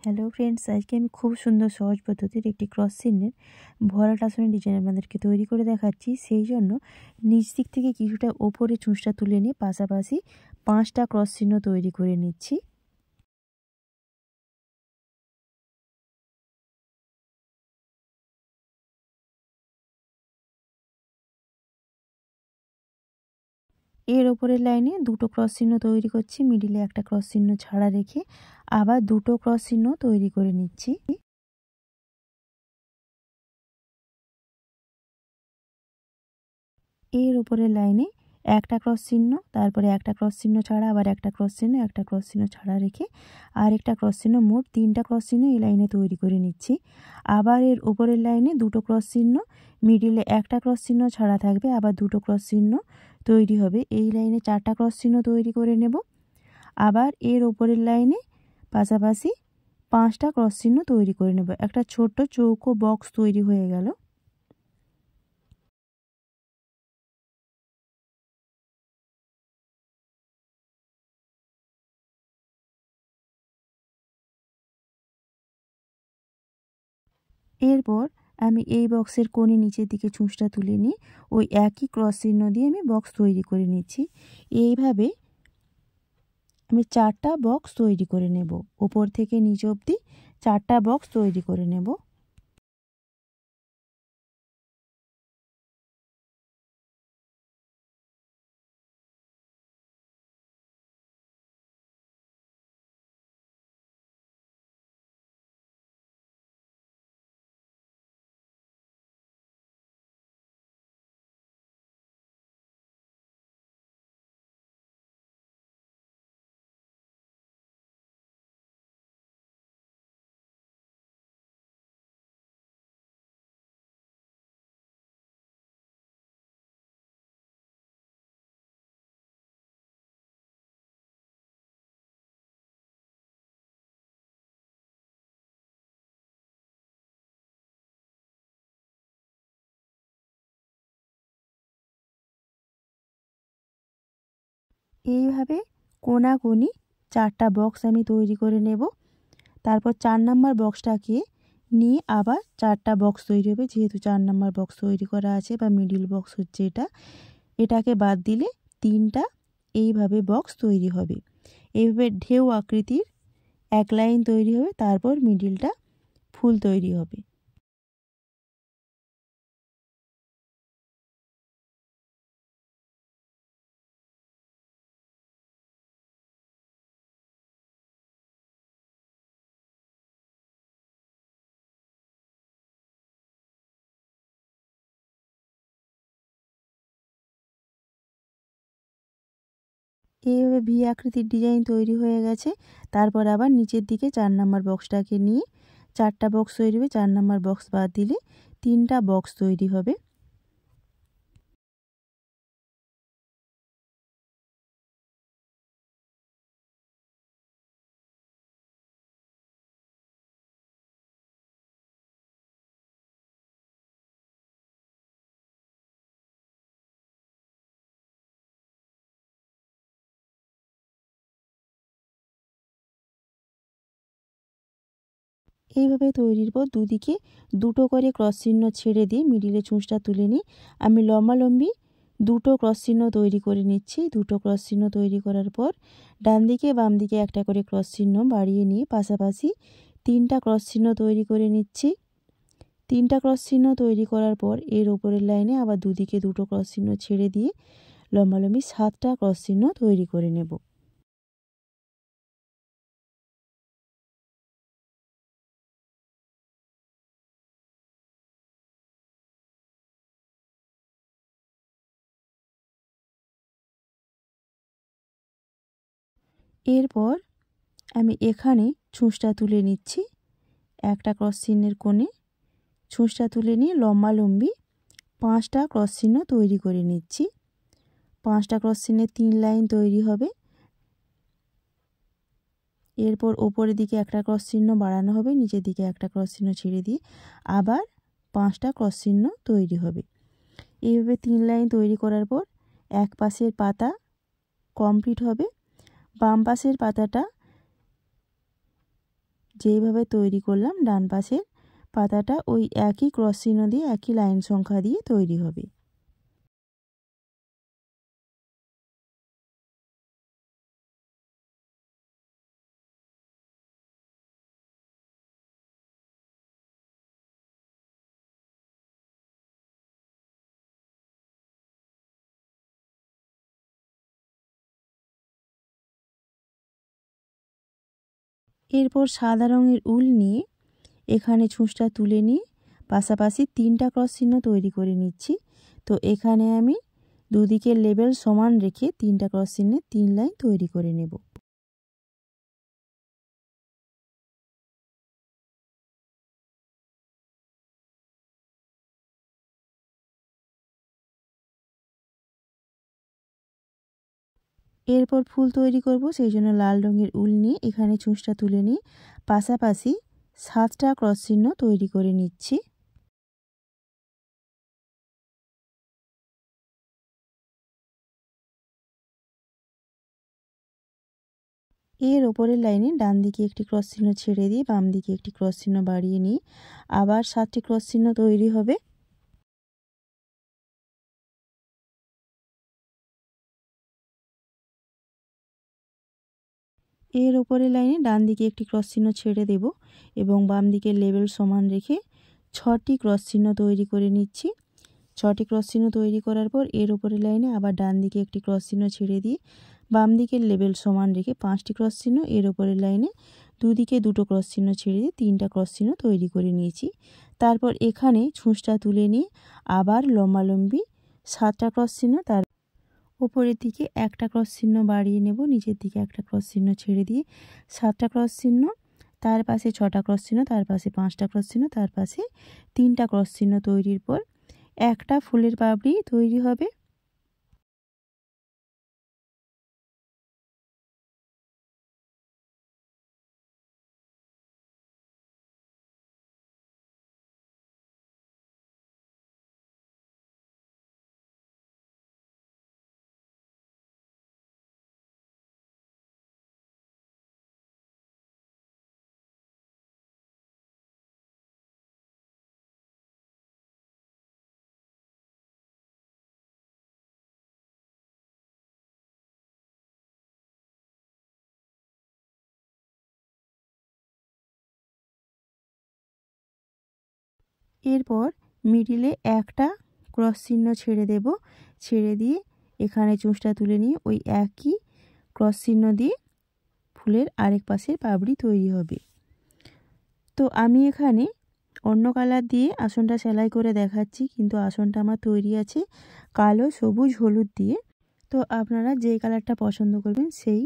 Hello friends, আজকে আমি খুব সুন্দর সহজ পদ্ধতির একটি ক্রস চিহ্নের ভরাট আসনের ডিজাইন আপনাদেরকে তৈরি করে দেখাচ্ছি। সেই জন্য নিচ দিক থেকে কিছুটা ওপরে চুঁচটা তুলে নিয়ে পাশাপাশি 5টা ক্রস চিহ্ন তৈরি করে নিচ্ছি। এর ওপরের লাইনে দুটো ক্রস চিহ্ন তৈরি করছি, মিডিলে একটা ক্রস চিহ্ন ছাড়া রেখে আবার দুটো ক্রস চিহ্ন তৈরি করে নিচ্ছি। এর উপরের লাইনে একটা ক্রস চিহ্ন, তারপরে একটা ক্রস চিহ্ন ছাড়া আবার একটা ক্রস চিহ্ন, একটা ক্রস চিহ্ন ছাড়া রেখে আরেকটা ক্রস চিহ্ন, মোট 3টা ক্রস চিহ্ন এই লাইনে তৈরি করে নিচ্ছি। আবার এর উপরের লাইনে দুটো ক্রস চিহ্ন, মিডিলে একটা ক্রস চিহ্ন ছাড়া থাকবে, আবার দুটো ক্রস চিহ্ন তৈরি হবে। এই লাইনে 4টা ক্রস চিহ্ন তৈরি করে নেব। আবার এর উপরের লাইনে পাশাপাশি 5টা ক্রস চিহ্ন তৈরি করে নেব। একটা ছোট্ট চৌকো বক্স তৈরি হয়ে গেল। এরপর আমি এই বক্সের কোণে নিচের দিকে চুঁচটা তুলে নিই, ওই একই ক্রস চিহ্ন দিয়ে আমি বক্স তৈরি করে নিচ্ছি। এইভাবে আমি 4টা বক্স তৈরি করে নেব। উপর থেকে নিচ অবধি 4টা বক্স তৈরি করে নেব। এইভাবে কোণাকুনি 4টা বক্স আমি তৈরি করে নেব। তারপর 4 নাম্বার বক্সটাকে নিয়ে আবার 4টা বক্স তৈরি হবে। যেহেতু 4 নাম্বার বক্স তৈরি করা আছে বা মিডিল বক্স হচ্ছে এটা, এটাকে বাদ দিলে 3টা এইভাবে বক্স তৈরি হবে। এইভাবে ঢেউ আকৃতির এক লাইন তৈরি হবে, তারপর মিডিলটা ফুল তৈরি হবে। এইভাবে ভি আকৃতির ডিজাইন তৈরি হয়ে গেছে। তারপর আবার নিচের দিকে 4 নাম্বার বক্সটাকে নিয়ে 4টা বক্স তৈরি হবে। 4 নাম্বার বক্স বাদ দিলে 3টা বক্স তৈরি হবে। এইভাবে তৈরির পর দুদিকে দুটো করে ক্রস চিহ্ন ছেড়ে দিয়ে মিডিলে চুঁচটা তুলে নিই। আমি লম্বালম্বি দুটো ক্রস চিহ্ন তৈরি করে নিচ্ছি। দুটো ক্রস চিহ্ন তৈরি করার পর ডান দিকে বাম দিকে একটা করে ক্রস চিহ্ন বাড়িয়ে নিয়ে পাশাপাশি 3টা ক্রস চিহ্ন তৈরি করে নিচ্ছি। 3টা ক্রস চিহ্ন তৈরি করার পর এর ওপরের লাইনে আবার দুদিকে দুটো ক্রস চিহ্ন ছেড়ে দিয়ে লম্বালম্বি 7টা ক্রস চিহ্ন তৈরি করে নেব। এরপর আমি এখানে চুঁচটা তুলে নিচ্ছি। একটা ক্রস চিহ্নের কোণে চুঁচটা তুলে নিয়ে লম্বালম্বি 5টা ক্রস চিহ্ন তৈরি করে নিচ্ছি। 5টা ক্রস চিহ্নের 3 লাইন তৈরি হবে। এরপর ওপরের দিকে একটা ক্রস চিহ্ন বাড়ানো হবে, নিচের দিকে একটা ক্রস চিহ্ন ছেড়ে দিয়ে আবার 5টা ক্রস চিহ্ন তৈরি হবে। এইভাবে 3 লাইন তৈরি করার পর এক পাশের পাতা কমপ্লিট হবে। বাম পাশের পাতাটা যেইভাবে তৈরি করলাম ডান পাশের পাতাটা ওই একই ক্রস চিহ্ন দিয়ে একই লাইন সংখ্যা দিয়ে তৈরি হবে। এরপর সাদা রঙের উল নিয়ে এখানে ছুঁচটা তুলে নিয়ে পাশাপাশি 3টা ক্রস চিহ্ন তৈরি করে নিচ্ছি। তো এখানে আমি দুদিকের লেবেল সমান রেখে 3টা ক্রস চিহ্নে 3 লাইন তৈরি করে নেব। এরপর ফুল তৈরি করব, সেই জন্য লাল রঙের উল নিয়ে এখানে ছুঁচটা তুলে নিয়ে পাশাপাশি 7টা ক্রস চিহ্ন তৈরি করে নিচ্ছি। এর ওপরের লাইনে ডান দিকে একটি ক্রস চিহ্ন ছেড়ে দিয়ে বাম দিকে একটি ক্রস চিহ্ন বাড়িয়ে নিয়ে আবার 7টি ক্রস চিহ্ন তৈরি হবে। এর ওপরের লাইনে ডান দিকে একটি ক্রস চিহ্ন ছেড়ে দেব এবং বাম দিকে লেবেল সমান রেখে 6টি ক্রস চিহ্ন তৈরি করে নিচ্ছি। 6টি ক্রস চিহ্ন তৈরি করার পর এর ওপরের লাইনে আবার ডান দিকে একটি ক্রস চিহ্ন ছেড়ে দিয়ে বাম দিকের লেবেল সমান রেখে 5টি ক্রস চিহ্ন, এর ওপরের লাইনে দুদিকে 2টো ক্রস চিহ্ন ছেড়ে দিয়ে 3টা ক্রস চিহ্ন তৈরি করে নিয়েছি। তারপর এখানে ছুঁচটা তুলে নিয়ে আবার লম্বালম্বি 7টা ক্রস চিহ্ন, তার উপরের দিকে একটা ক্রস চিহ্ন বাড়িয়ে নেব, নিচের দিকে একটা ক্রস চিহ্ন ছেড়ে দিয়ে 7টা ক্রস চিহ্ন, তার পাশে 6টা ক্রস চিহ্ন, তার পাশে 5টা ক্রস চিহ্ন, তার পাশে 3টা ক্রস চিহ্ন তৈরির পর একটা ফুলের পাপড়ি তৈরি হবে। এরপর মিডিলে একটা ক্রস চিহ্ন ছেড়ে দেব, ছেড়ে দিয়ে এখানে চোঁচটা তুলে নিয়ে ওই একই ক্রস চিহ্ন দিয়ে ফুলের আরেক পাশের পাপড়ি তৈরি হবে। তো আমি এখানে অন্য কালার দিয়ে আসনটা সেলাই করে দেখাচ্ছি, কিন্তু আসনটা আমার তৈরি আছে কালো, সবুজ, হলুদ দিয়ে। তো আপনারা যেই কালারটা পছন্দ করবেন সেই